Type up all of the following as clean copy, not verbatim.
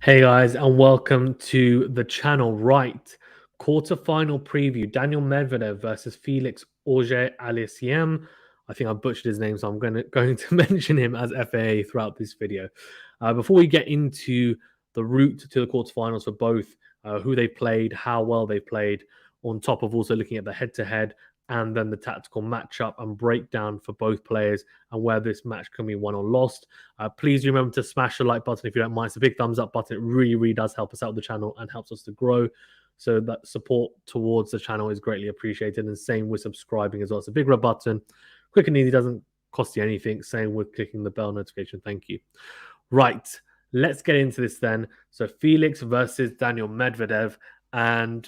Hey guys, and welcome to the channel. Right, quarterfinal preview: Daniil Medvedev versus Felix Auger Aliassime. I think I butchered his name, so I'm going to mention him as FAA throughout this video. Before we get into the route to the quarterfinals for both, who they played, how well they played, on top of also looking at the head-to-head and then the tactical matchup and breakdown for both players and where this match can be won or lost. Please remember to smash the like button if you don't mind. It's a big thumbs up button. It really, really does help us out with the channel and helps us to grow. So that support towards the channel is greatly appreciated. And same with subscribing as well. It's a big red button. Quick and easy, doesn't cost you anything. Same with clicking the bell notification. Thank you. Right, let's get into this then. So Felix versus Daniil Medvedev. And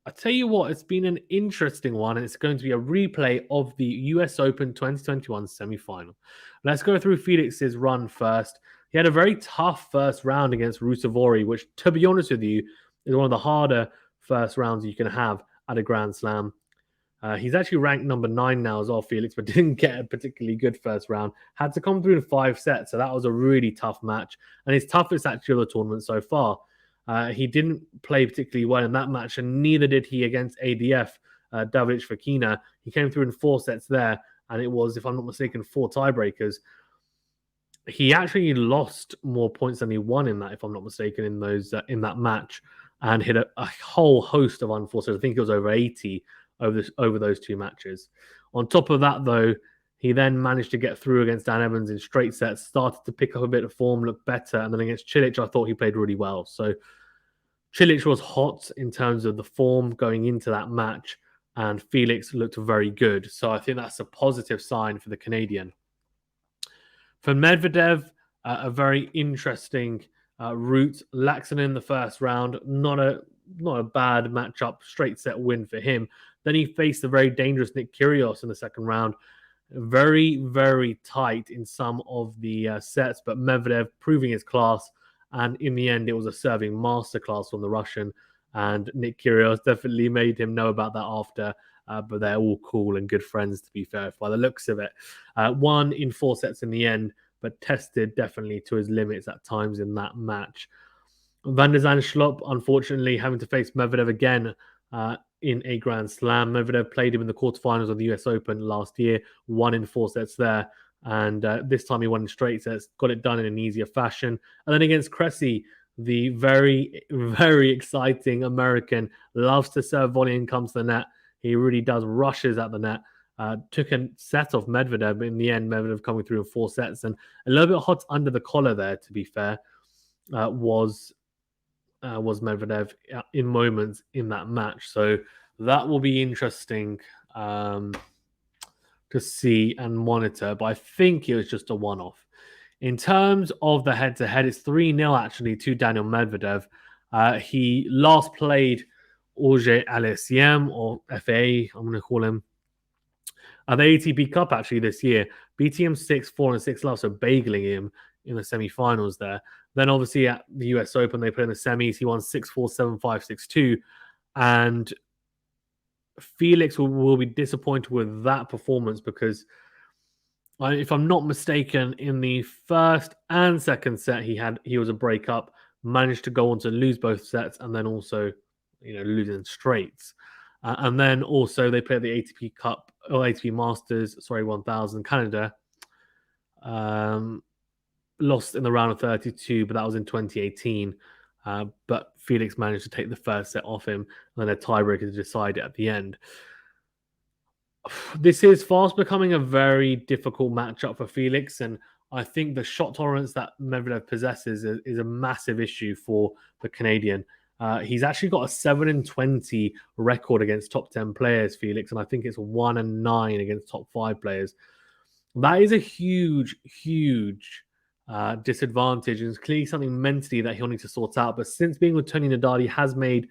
I tell you what, it's been an interesting one, and it's going to be a replay of the US Open 2021 semi-final. Let's go through Felix's run first. He had a very tough first round against Ruusuvuori, which, to be honest with you, is one of the harder first rounds you can have at a Grand Slam. He's actually ranked number 9 now as well, Felix, but didn't get a particularly good first round. Had to come through in 5 sets, so that was a really tough match, and his toughest actually of the tournament so far. He didn't play particularly well in that match, and neither did he against ADF, Davidovich Fokina. He came through in 4 sets there, and it was, if I'm not mistaken, 4 tiebreakers. He actually lost more points than he won in that, if I'm not mistaken, in that match, and hit a whole host of unforced. I think it was over 80 over those 2 matches. On top of that, though, he then managed to get through against Dan Evans in straight sets, started to pick up a bit of form, look better, and then against Cilic, I thought he played really well. So Cilic was hot in terms of the form going into that match, and Felix looked very good. So I think that's a positive sign for the Canadian. For Medvedev, a very interesting route. Laxon in the first round, not a bad matchup, straight set win for him. Then he faced the very dangerous Nick Kyrgios in the second round. Very, very tight in some of the sets, but Medvedev proving his class. And in the end, it was a serving masterclass from the Russian. And Nick Kyrgios definitely made him know about that after. But they're all cool and good friends, to be fair, by the looks of it. Won in 4 sets in the end, but tested definitely to his limits at times in that match. Van der Zandschulp, unfortunately, having to face Medvedev again in a Grand Slam. Medvedev played him in the quarterfinals of the US Open last year, won in 4 sets there. And this time he won in straight sets, got it done in an easier fashion. And then against Cressy, the very, very exciting American, loves to serve volley and comes to the net. He really does, rushes at the net. Took a set off Medvedev, but in the end, Medvedev coming through in 4 sets. And a little bit hot under the collar there, to be fair, was Medvedev in moments in that match. So that will be interesting to see and monitor, but I think it was just a one-off. In terms of the head-to-head, it's 3-0 actually to Daniil Medvedev. He last played Auger Aliassime, or FA, I'm going to call him, at the ATP Cup actually this year. Beat him 6-4 and 6 love, so bagling him in the semi-finals there. Then obviously at the US Open, they played in the semis. He won 6-4, 7-5, 6-2. And Felix will be disappointed with that performance because, if I'm not mistaken, in the first and second set he was a breakup, managed to go on to lose both sets, and then also losing straights. And then also they played the ATP Cup or ATP Masters, 1000 Canada. Lost in the round of 32, but that was in 2018. But Felix managed to take the first set off him, and then a tiebreaker to decide it at the end. This is fast becoming a very difficult matchup for Felix, and I think the shot tolerance that Medvedev possesses is a massive issue for the Canadian. He's actually got a 7-20 record against top 10 players, Felix, and I think it's 1-9 against top 5 players. That is a huge, huge disadvantage, and it's clearly something mentally that he'll need to sort out. But since being with Tony Nadal, he has made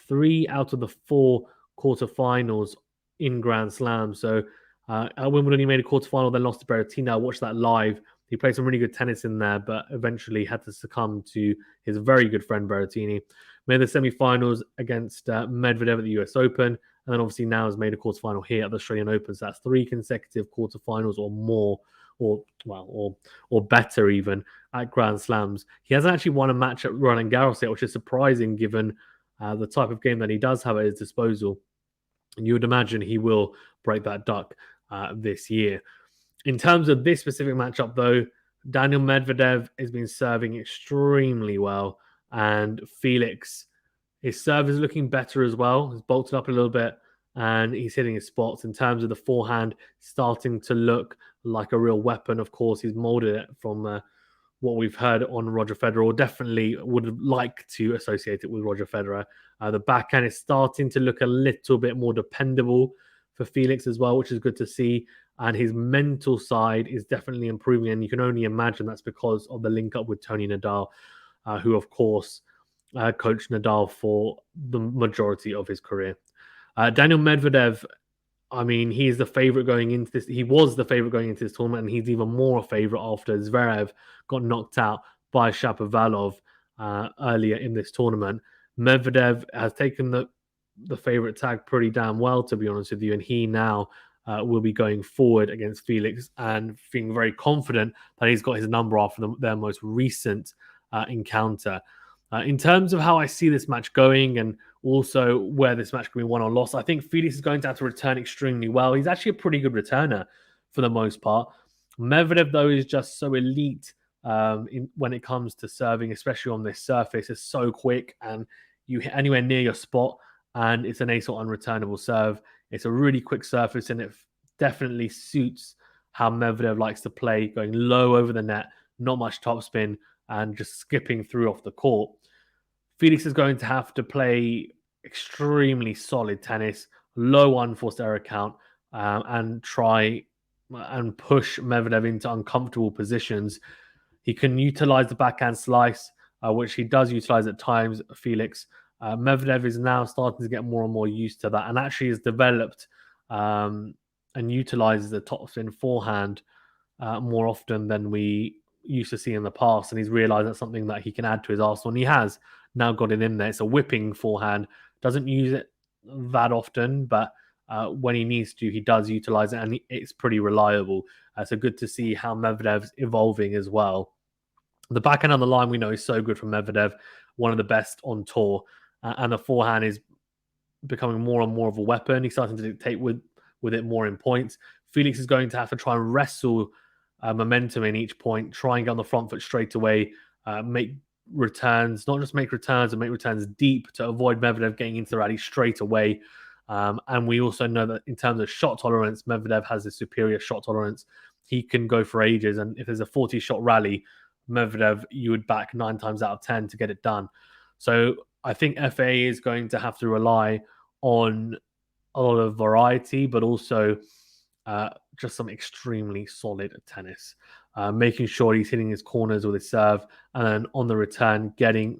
3 out of the 4 quarterfinals in Grand Slam. So at Wimbledon, he made a quarterfinal, then lost to Berrettini. I watched that live. He played some really good tennis in there, but eventually had to succumb to his very good friend Berrettini. Made the semi-finals against Medvedev at the US Open, and then obviously now has made a quarterfinal here at the Australian Open. So that's 3 consecutive quarterfinals or more or better even at Grand Slams. He hasn't actually won a match at Roland Garros yet, which is surprising given the type of game that he does have at his disposal. And you would imagine he will break that duck this year. In terms of this specific matchup, though, Daniil Medvedev has been serving extremely well, and Felix, his serve is looking better as well. He's bolted up a little bit, and he's hitting his spots. In terms of the forehand, starting to look like a real weapon. Of course, he's molded it from what we've heard on Roger Federer, or definitely would like to associate it with Roger Federer. The backhand is starting to look a little bit more dependable for Felix as well, which is good to see. And his mental side is definitely improving. And you can only imagine that's because of the link up with Tony Nadal, who, of course, coached Nadal for the majority of his career. Daniil Medvedev, I mean, he's the favorite going into this. He was the favorite going into this tournament, and he's even more a favorite after Zverev got knocked out by Shapovalov earlier in this tournament. Medvedev has taken the favorite tag pretty damn well, to be honest with you, and he now will be going forward against Felix and feeling very confident that he's got his number after their most recent encounter. In terms of how I see this match going and also where this match can be won or lost, I think Felix is going to have to return extremely well. He's actually a pretty good returner for the most part. Medvedev, though, is just so elite when it comes to serving, especially on this surface. It's so quick, and you hit anywhere near your spot, and it's an ace or unreturnable serve. It's a really quick surface, and it definitely suits how Medvedev likes to play, going low over the net, not much topspin, and just skipping through off the court. Felix is going to have to play extremely solid tennis, low unforced error count, and try and push Medvedev into uncomfortable positions. He can utilize the backhand slice, which he does utilize at times, Felix. Medvedev is now starting to get more and more used to that, and actually has developed and utilizes the topspin forehand more often than we used to see in the past, and he's realized that's something that he can add to his arsenal, and he has now got it in there. It's a whipping forehand, doesn't use it that often, but when he needs to, he does utilize it, and it's pretty reliable. So good to see how Medvedev's evolving as well. The backhand on the line we know is so good from Medvedev, one of the best on tour, and the forehand is becoming more and more of a weapon. He's starting to dictate with it more in points. Felix is going to have to try and wrestle momentum in each point, try and get on the front foot straight away, make returns, not just make returns, and make returns deep to avoid Medvedev getting into the rally straight away. And we also know that in terms of shot tolerance, Medvedev has a superior shot tolerance. He can go for ages, and if there's a 40-shot rally, Medvedev, you would back 9 times out of 10 to get it done. So I think FA is going to have to rely on a lot of variety, but also just some extremely solid tennis. Making sure he's hitting his corners with his serve, and then on the return, getting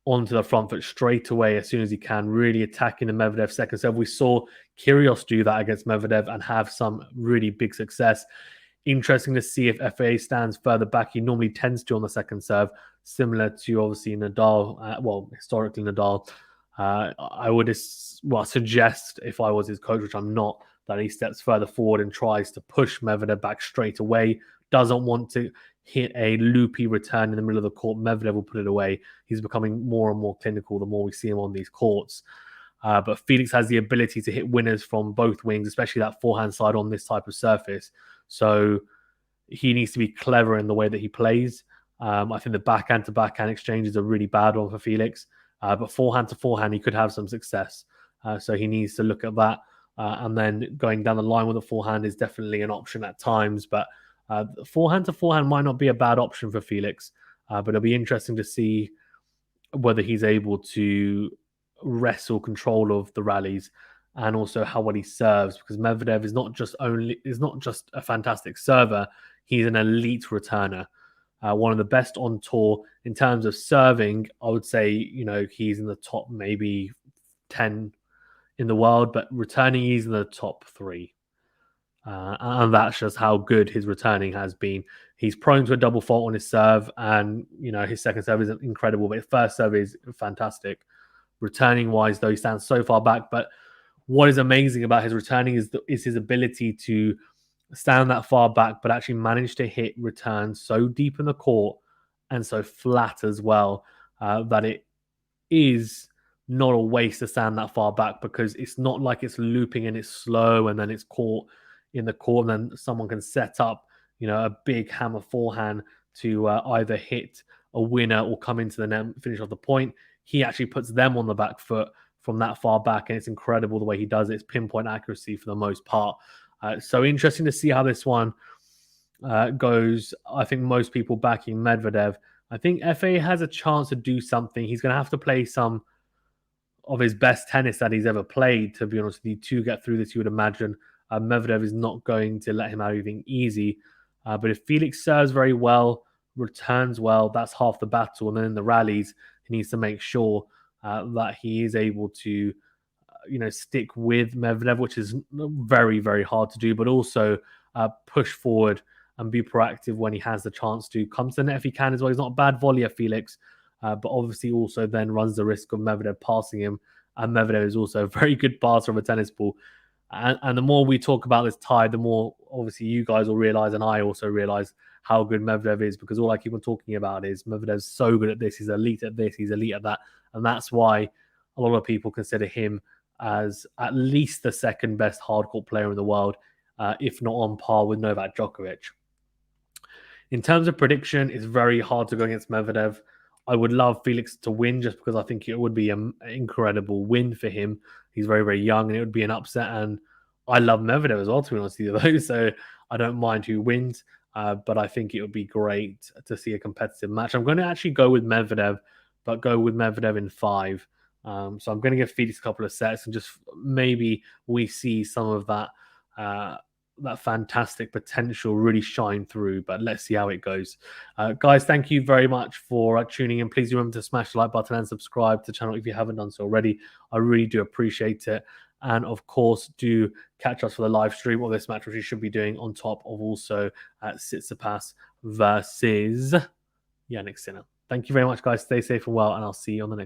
onto the front foot straight away as soon as he can, really attacking the Medvedev second serve. We saw Kyrgios do that against Medvedev and have some really big success. Interesting to see if FA stands further back. He normally tends to on the second serve, similar to obviously Nadal, historically Nadal. I would suggest, if I was his coach, which I'm not, that he steps further forward and tries to push Medvedev back straight away. Doesn't want to hit a loopy return in the middle of the court. Medvedev will put it away. He's becoming more and more clinical the more we see him on these courts. But Felix has the ability to hit winners from both wings, especially that forehand side on this type of surface. So he needs to be clever in the way that he plays. I think the backhand to backhand exchange is a really bad one for Felix. But forehand to forehand, he could have some success. So he needs to look at that. And then going down the line with the forehand is definitely an option at times. But forehand to forehand might not be a bad option for Felix. But it'll be interesting to see whether he's able to wrestle control of the rallies and also how well he serves, because Medvedev is not just a fantastic server, he's an elite returner. One of the best on tour in terms of serving. I would say, he's in the top maybe 10 in the world, but returning, he's in the top 3. And that's just how good his returning has been. He's prone to a double fault on his serve, and his second serve isn't incredible, but his first serve is fantastic. Returning wise, though, he stands so far back. But what is amazing about his returning is his ability to stand that far back, but actually manage to hit returns so deep in the court and so flat as well, that it is not a waste to stand that far back, because it's not like it's looping and it's slow and then it's caught in the court and then someone can set up, a big hammer forehand to either hit a winner or come into the net and finish off the point. He actually puts them on the back foot from that far back, and it's incredible the way he does it. It's pinpoint accuracy for the most part. So interesting to see how this one goes. I think most people backing Medvedev. I think FA has a chance to do something. He's going to have to play some of his best tennis that he's ever played, to be honest with you, to get through this, you would imagine. Medvedev is not going to let him have anything easy. But if Felix serves very well, returns well, that's half the battle. And then in the rallies, he needs to make sure that he is able to, stick with Medvedev, which is very, very hard to do, but also push forward and be proactive when he has the chance to. Come to the net if he can as well. He's not a bad volleyer, Felix, but obviously also then runs the risk of Medvedev passing him. And Medvedev is also a very good passer of a tennis ball. And the more we talk about this tie, the more obviously you guys will realize, and I also realize, how good Medvedev is, because all I keep on talking about is Medvedev's so good at this. He's elite at this. He's elite at that. And that's why a lot of people consider him as at least the second best hardcourt player in the world, if not on par with Novak Djokovic. In terms of prediction, it's very hard to go against Medvedev. I would love Felix to win, just because I think it would be an incredible win for him. He's very, very young, and it would be an upset. And I love Medvedev as well, to be honest with you, though. So I don't mind who wins, but I think it would be great to see a competitive match. I'm going to actually go with Medvedev, but go with Medvedev in 5. So I'm going to give Felix a couple of sets, and just maybe we see some of that that fantastic potential really shine through. But let's see how it goes. Guys, thank you very much for tuning in. Please remember to smash the like button and subscribe to the channel if you haven't done so already. I really do appreciate it. And of course, do catch us for the live stream of this match, which we should be doing on top of also Tsitsipas versus Jannik Sinner. Thank you very much, guys. Stay safe and well, and I'll see you on the next